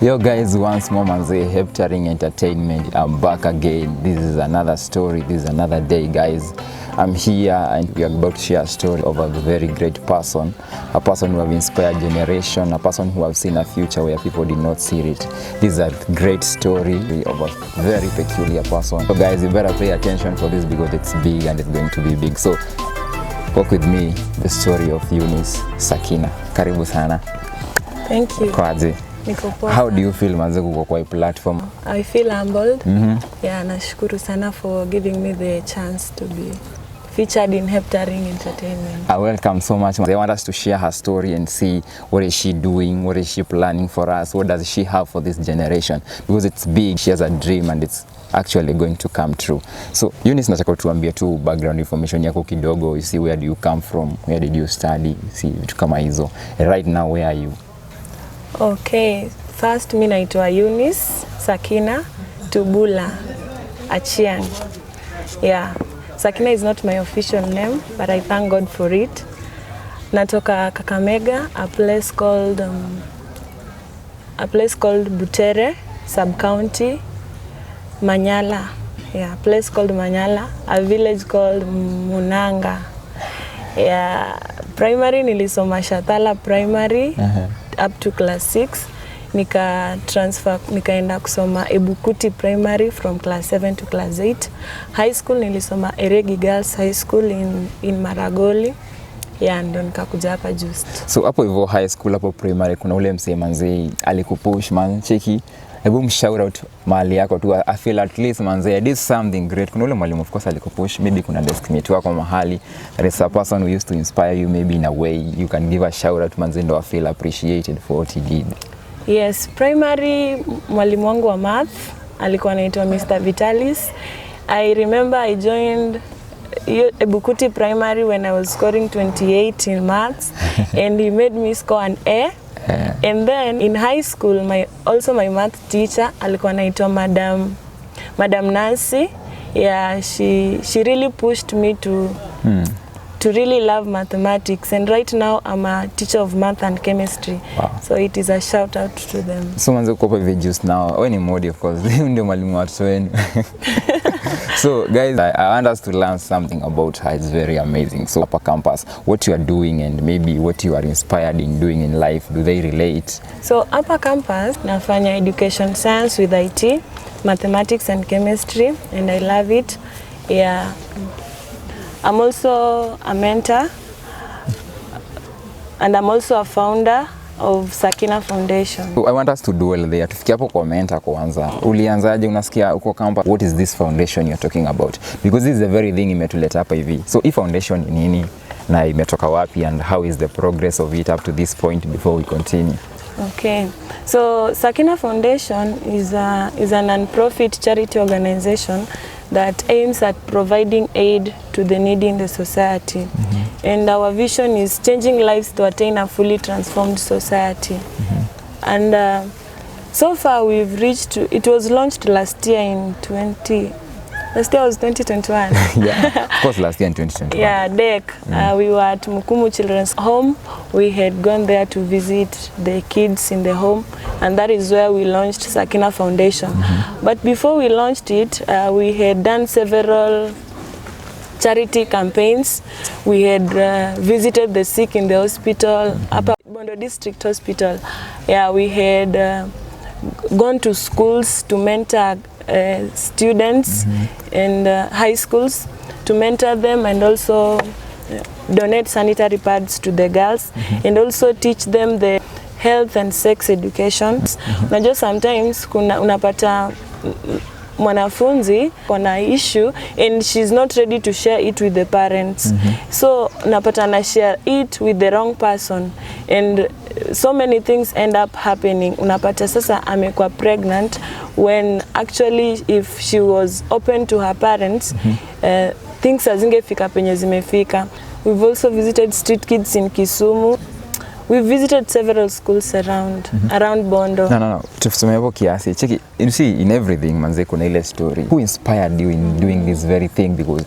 Yo guys, once more manze, Heptaring Entertainment, I'm back again. This is another story, this is another day guys. I'm here and we are about to share a story of a very great person. A person who have inspired generation, a person who have seen a future where people did not see it. This is a great story of a very peculiar person. So guys, you better pay attention for this because it's big and it's going to be big. So walk with me, the story of Eunice Sakina. Karibu sana. Thank you. Kwaje. How do you feel manze kuko kwa platform? I feel humbled. Yeah, nashukuru sana for giving me the chance to be featured in Heptaring Entertainment. I welcome so much. They want us to share her story and see what is she doing, what is she planning for us, what does she have for this generation, because it's big. She has a dream and it's actually going to come true. So Eunice, nataka tuambie tu background information yako kidogo. You see, where do you come from, where did you study, see vitu kama hizo. Right now where are you? Okay, first mimi naitwa Eunice Sakina Tubula Achiang. Yeah, Sakina is not my official name, but I thank God for it. Natoka Kakamega, a place called Butere, sub-county, Manyala. Yeah, place called Manyala, a village called Munanga. Yeah, primary nilisoma Shatala primary. Up to class 6 nikaenda kusoma Ebukuti primary from class 7 to class 8. High school nilisoma Eregi Girls High School in Maragoli. Yeah, ndo nikakuja hapa just. So hapo hivyo high school, hapo primary, kuna ule msee manze alikupush man cheki, hebu shout out mahali yako tu. I feel at least manze I did something great. Kuna ule mwalimu of course alikupush, maybe kuna deskmate wako mahali, there is a person who used to inspire you maybe in a way you can give a shout out manze, ndo I feel appreciated for what he did. Yes, primary mwalimu wangu wa math alikuwa anaitwa Mr. Vitalis. I remember I joined Ebukuti primary when I was scoring 28 in maths and he made me score an A. And then in high school, my math teacher alikuwa anaitwa Madam Nancy. Yeah, she really pushed me to really love mathematics, and right now I'm a teacher of math and chemistry. Wow. So it is a shout out to them. So manze uko hapa just now, when modi of course, ndio mwalimu watu wenu. So guys, I want us to learn something about her. It's very amazing. So upper campus, what you are doing and maybe what you are inspired in doing in life, do they relate? So upper campus, nafanya education science with IT, mathematics and chemistry, and I love it. Yeah. I'm also a mentor and I'm also a founder of SAKINAH Foundation. So I want us to dwell there. Tufikia hapo kwa mentor kwanza. Ulianzaje, unasikia uko campus? What is this foundation you're talking about? Because this is the very thing imetuleta hapa hivi. So hii foundation ni nini na imetoka wapi and how is the progress of it up to this point before we continue? Okay, so SAKINAH Foundation is a non-profit charity organization that aims at providing aid to the needy in the society. And our vision is changing lives to attain a fully transformed society. And so far we've reached, it was launched last year in last year was 2021. Yeah, of course last year in 2021. Yeah, DEC. We were at Mukumu Children's Home. We had gone there to visit the kids in the home, and that is where we launched SAKINAH Foundation. But before we launched it, we had done several charity campaigns. We had visited the sick in the hospital, Upper Bondo District Hospital. Yeah, we had gone to schools to mentor students and high schools, to mentor them and also donate sanitary pads to the girls and also teach them the health and sex education. Unajua sometimes unapata mwanafunzi kuna issue and she's not ready to share it with the parents. So unapata na share it with the wrong person and so many things end up happening. Unapata sasa amekuwa pregnant when actually if she was open to her parents, things hazingefika penye zimefika. We've also visited street kids in Kisumu. We've visited several schools around Bondo. No. Tuseme hapo kiasi. Check it. You see, in everything manze kuna ile story. Who inspired you in doing this very thing? Because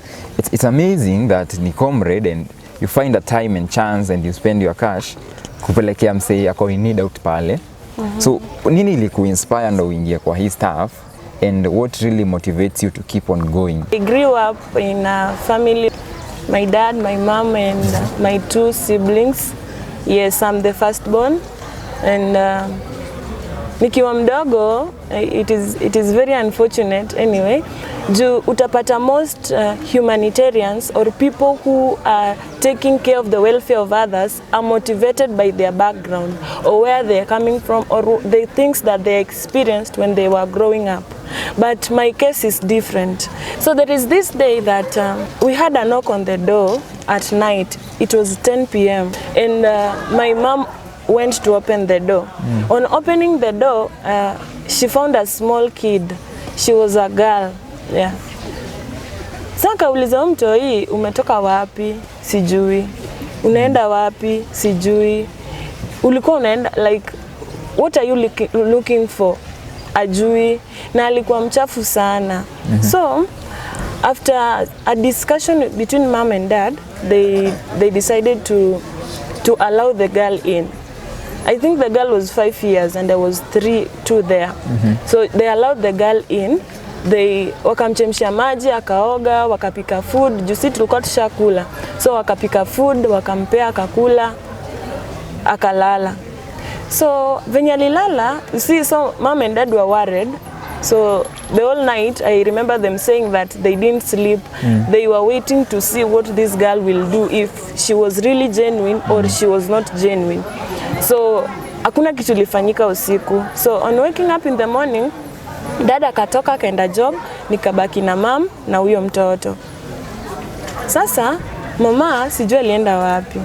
it's amazing that ni comrade and you find a time and chance and you spend your cash kupelekea msee yako in need out pale So nini ilikuinspire ndo uingie kwa hii stuff, and what really motivates you to keep on going? I grew up in a family, my dad, my mom and my 2 siblings. Yes, I'm the firstborn, and nikiwa mdogo, it is very unfortunate anyway. Utapata most humanitarians or people who are taking care of the welfare of others are motivated by their background or where they are coming from or the things that they experienced when they were growing up. But my case is different. So there is this day that we had a knock on the door at night. It was 10 p.m. and my mom went to open the door. On opening the door, she found a small kid. She was a girl. Yeah. Sasa kauliza mtoi, umetoka wapi? Sijui. Unaenda wapi? Sijui. Ulikuwa unaenda, like, what are you looking for? Ajui. Na alikuwa mchafu sana. So after a discussion between mom and dad, they decided to allow the girl in. I think the girl was 5 years and there was 2 there. So they allowed the girl in. Wakamchemsha maji, akaoga, wakapika food. Jusi tulikuwa tushakula. So wakapika food, wakampea, akakula, akalala. So venye alilala, you see, so mom and dad were worried. So the whole night, I remember them saying that they didn't sleep. They were waiting to see what this girl will do, if she was really genuine or she was not genuine. So hakuna kitu ilifanyika usiku. So on waking up in the morning, dada akatoka kaenda job, nikabaki na mom na huyo mtoto. Sasa mama sijui alienda wapi.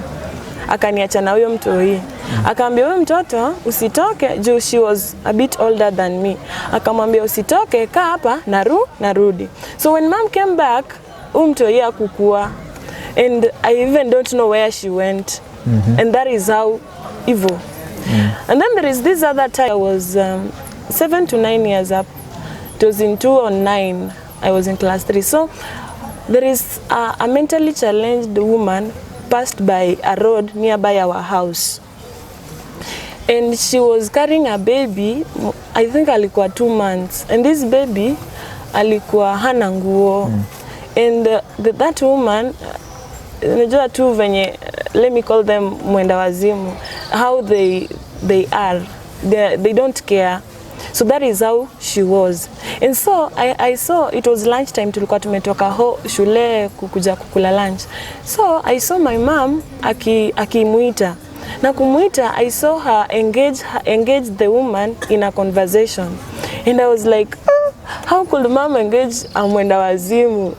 Akaniacha na huyo mtoi. Akaambia huyo mtoto usitoke, juu she was a bit older than me. Akamwambia usitoke, kaa hapa narudi. So when mom came back, huyo mtoi hakukua. And I even don't know where she went. And that is how evil. And then there is this other time I was 7 to 9 years up. It was in 2009. I was in class 3. So there is a mentally challenged woman passed by a road nearby our house. And she was carrying a baby. I think alikuwa 2 months. And this baby alikuwa hana nguo. And that woman, najua tu venye, let me call them mwenda wazimu, how they are. They don't care. So that is how she was. And so I saw, it was lunchtime, tulikuwa tumetoka shule kukuja kukula lunch. So I saw my mom akimuita. Na kumuita, I saw her engage the woman in a conversation. And I was like, how could mom engage a mwenda wazimu?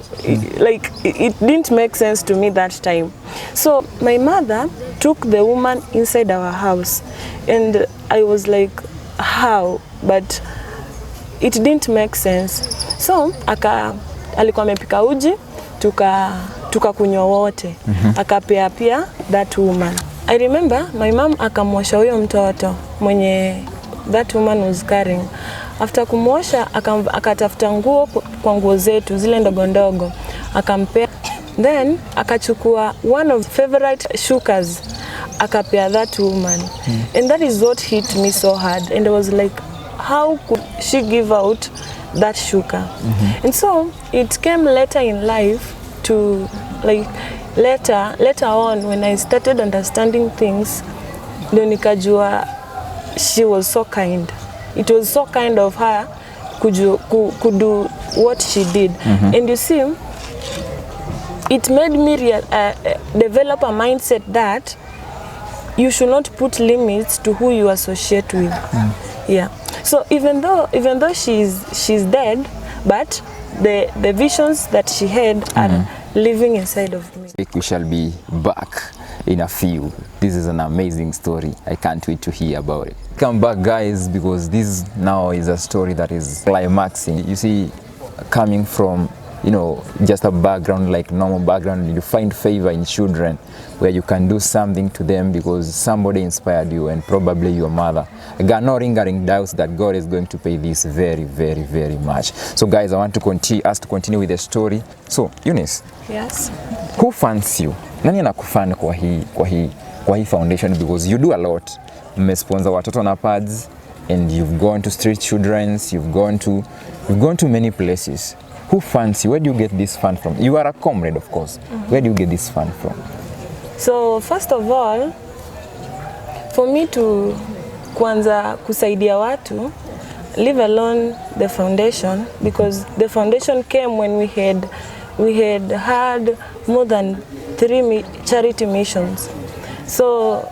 Like, it didn't make sense to me that time. So my mother took the woman inside our house. And I was like, how? But it didn't make sense. So alikuwa amepika uji, tukakunywa wote. Akapea pia that woman. I remember my mom akamwosha huyo mtoto mwenye that woman was carrying. After kumwosha, akatafuta nguo kwa nguo zetu zile ndogo ndogo, akampea. Then akachukua one of favorite shukas, akapea that woman. And that is what hit me so hard. And I was like, how could she give out that shuka? And so it came later in life to, like, later on when I started understanding things, ndio nikajua she was so kind. It was so kind of her could do what she did. And you see, it made me develop a mindset that you should not put limits to who you associate with. Yeah. So even though she's dead, but the visions that she had are living inside of me. We shall be back in a few. This is an amazing story. I can't wait to hear about it. Come back, guys, because this now is a story that is climaxing. You see, coming from, you know, just a background like normal background, you find favor in children where you can do something to them because somebody inspired you, and probably your mother. I got no lingering doubts that God is going to pay this very, very, very much. So guys, I want to continue with the story. So Eunice, Yes. who funds you? Nani anakufund kwa hii foundation, because you do a lot. Mmesponsor watoto na pads, and you've gone to street children's, you've gone to many places. Who funds you? Where do you get this fund from? You are a comrade, of course. Where do you get this fund from? So first of all, for me to kuanza kusaidia watu, leave alone the foundation, because the foundation came when we had more than 3 charity missions. So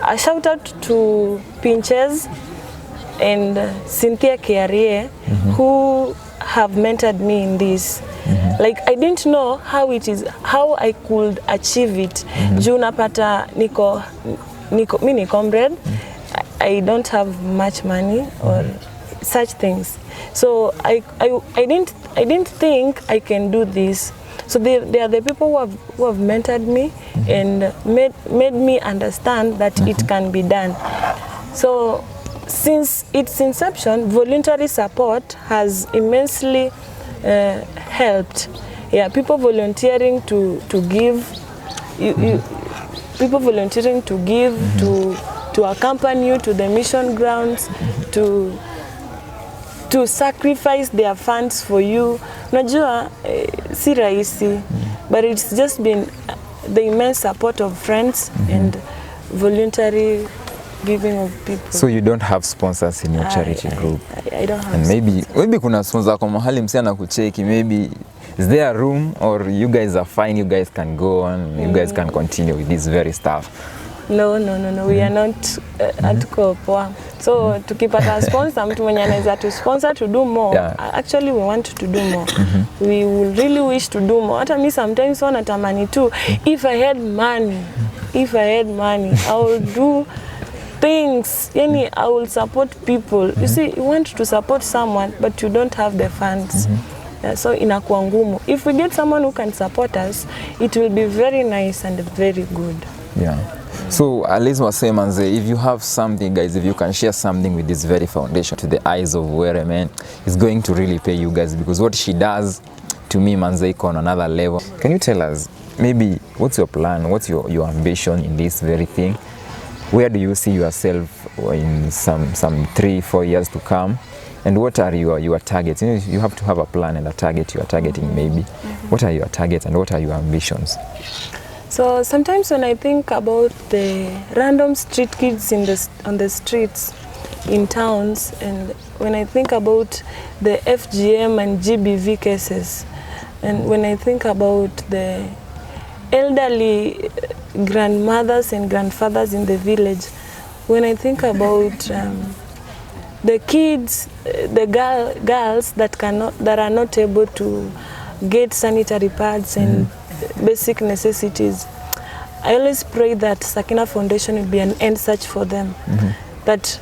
a shout out to Pinches and Cynthia Kiarie, who have mentored me in this. Like I didn't know how I could achieve it. Juu napata mini comrade, I don't have much money or such things. So I didn't think I can do this. So they are the people who have mentored me and made me understand that it can be done. So since its inception, voluntary support has immensely helped. Yeah, people volunteering to give, people volunteering to give, to accompany you to the mission grounds, to sacrifice their funds for you. Najua si rahisi, but it's just been the immense support of friends and voluntary giving of people. So you don't have sponsors in your charity group? I don't have. And maybe kuna sponsor kwa mahali msi anakucheki, maybe is there a room, or you guys are fine, you guys can go on, you guys can continue with this very stuff? No, we are not hatuko poa. So tukipata sponsor, mtu mwenye anaweza to sponsor to do more. Actually we want to do more. We will really wish to do more. Hata mi sometimes wanatamani tu, if I had money, I will do things. Yani I will support people. You see, you want to support someone but you don't have the funds. So inakuwa ngumu. If we get someone who can support us, it will be very nice and very good. Yeah. So Alice was saying, manze, if you have something, guys, if you can share something with this very foundation to the eyes of where, man, it's going to really pay you guys, because what she does to me, manze, iko on another level. Can you tell us maybe what's your plan, what's your ambition in this very thing? Where do you see yourself in some 3-4 years to come? And what are your targets? You know, you have to have a plan and a target you are targeting maybe. What are your targets and what are your ambitions? So sometimes when I think about the random street kids on the streets in towns, and when I think about the FGM and GBV cases, and when I think about the elderly grandmothers and grandfathers in the village, when I think about the kids, the girls that are not able to get sanitary pads and basic necessities, I always pray that SAKINAH Foundation will be an end search for them. That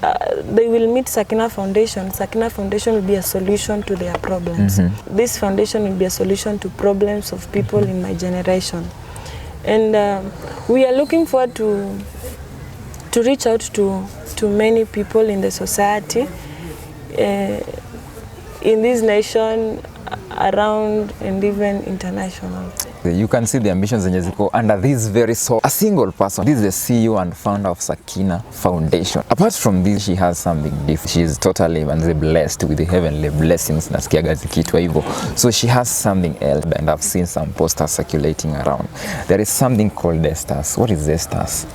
they will meet SAKINAH Foundation. SAKINAH Foundation will be a solution to their problems. This foundation will be a solution to problems of people in my generation. And we are looking forward to reach out to many people in the society, in this nation, around, and even international. You can see the ambitions zenye ziko under this very soul. A single person. This is the CEO and founder of SAKINAH Foundation. Apart from this, she has something different. She is totally blessed with the heavenly blessings. Nasikiaga zikitwa hivyo. So she has something else, and I've seen some posters circulating around. There is something called Esthers. What is Esthers?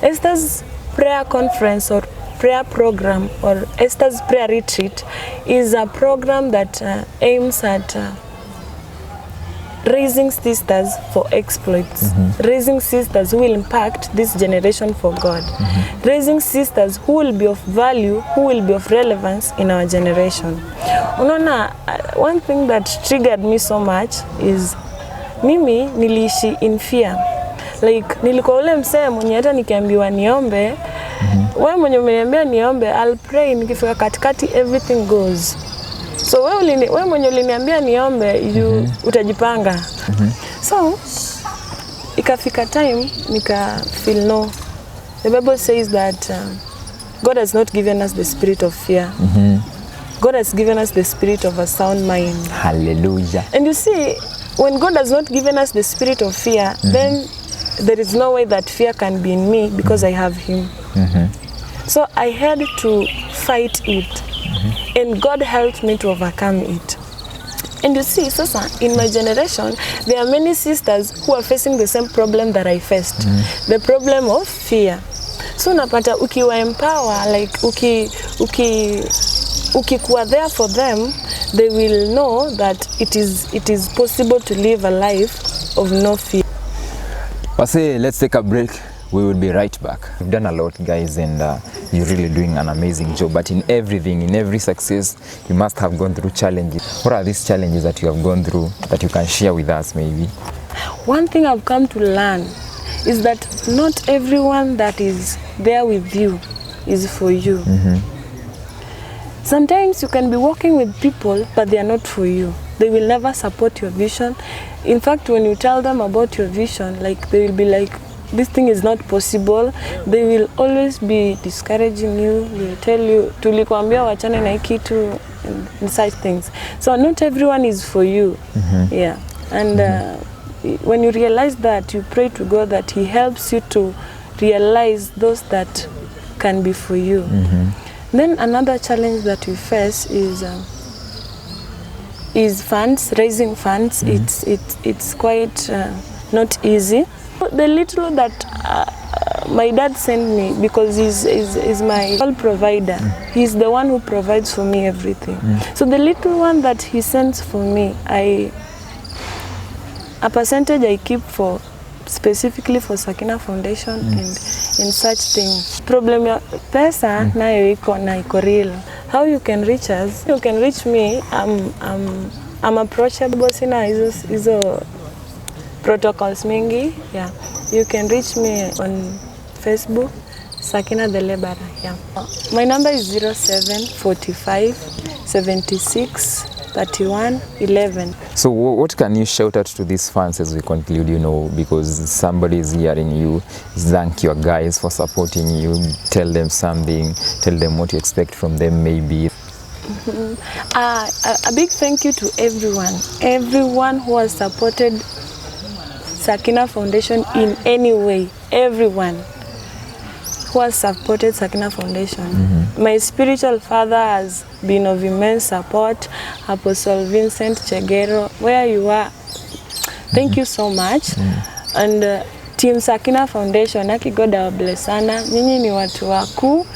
Esthers prayer conference or prayer program, or Esthers prayer retreat, is a program that aims at raising sisters for exploits, raising sisters who will impact this generation for God, raising sisters who will be of value, who will be of relevance in our generation. Unaona, one thing that triggered me so much is mimi niliishi in fear. Like nilikuwa ule msee mwenye hata nikiambiwa niombe, wewe mwenye umeniambia niombe, I'll pray, nikifika katikati everything goes. So wewe mwenye uliniambia niombe, utajipanga. So ikafika time nika feel no. The Bible says that God has not given us the spirit of fear. God has given us the spirit of a sound mind. Hallelujah. And you see, when God has not given us the spirit of fear, then there is no way that fear can be in me, because I have Him. So I had to fight it, and God helped me to overcome it. And you see, Sasa, in my generation, there are many sisters who are facing the same problem that I faced, the problem of fear. So napata ukiwa empower, like ukikuwa there for them, they will know that it is possible to live a life of no fear. Let's take a break. We will be right back. You've done a lot, guys, and you're really doing an amazing job. But in everything, in every success, you must have gone through challenges. What are these challenges that you have gone through that you can share with us, maybe? One thing I've come to learn is that not everyone that is there with you is for you. Sometimes you can be working with people, but they are not for you. They will never support your vision. In fact, when you tell them about your vision, like they will be like, this thing is not possible. They will always be discouraging you. They will tell you, tulikuambia wachane na kitu, and such things. So not everyone is for you. Yeah. And when you realize that, you pray to God that He helps you to realize those that can be for you. Then another challenge that we face is funds, raising funds. It's quite not easy. The little that my dad sent me, because he's my sole provider. He's the one who provides for me everything. So the little one that he sends for me, a percentage I keep for specifically for SAKINAH Foundation and such things. Problem ya pesa nayo iko real. How you can reach us? You can reach me. I'm approachable. Sina hizo protocols mingi. Yeah. You can reach me on Facebook, Sakinah the Laborer. Yeah. My number is 0745 76 31 11. So what can you shout out to these fans as we conclude, because somebody is hearing you? Thank your guys for supporting you. Tell them something, tell them what you expect from them, maybe. A big thank you to everyone who has supported SAKINAH Foundation in any way. Everyone who has supported SAKINAH Foundation. My spiritual father has been of immense support. Apostle Vincent Chegero, where you are, thank you so much. And team SAKINAH Foundation, Aki God bless sana. Nyinyi ni watu waku.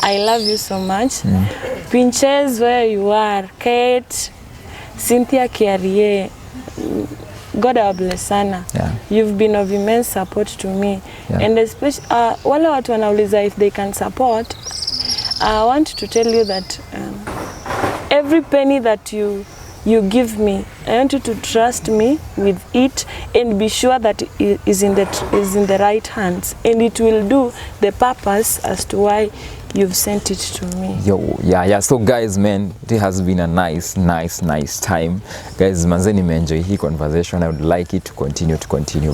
I love you so much. Pinches, where you are, Kate, Cynthia Kiarie, God bless sana. Yeah. You've been of immense support to me. Yeah. And especially wale watu wanauliza if they can support, I want to tell you that every penny that you give me, I want you to trust me with it and be sure that it is in the right hands, and it will do the purpose as to why you've sent it to me. Yeah. So guys, man, it has been a nice time. Guys, manzeni me enjoy hii conversation. I would like it to continue,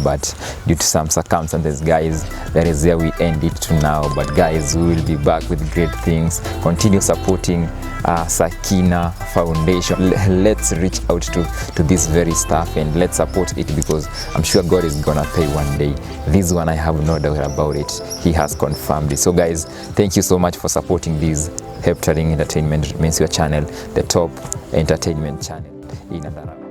but due to some circumstances, guys, that is where we end it to now. But guys, we will be back with great things. Continue supporting SAKINAH Foundation. Let's reach out to this very stuff and let's support it, because I'm sure God is gonna pay one day. This one, I have no doubt about it. He has confirmed it. So guys, thank you so much for supporting this Heptaring Entertainment. Remains your channel, the top entertainment channel in Andara.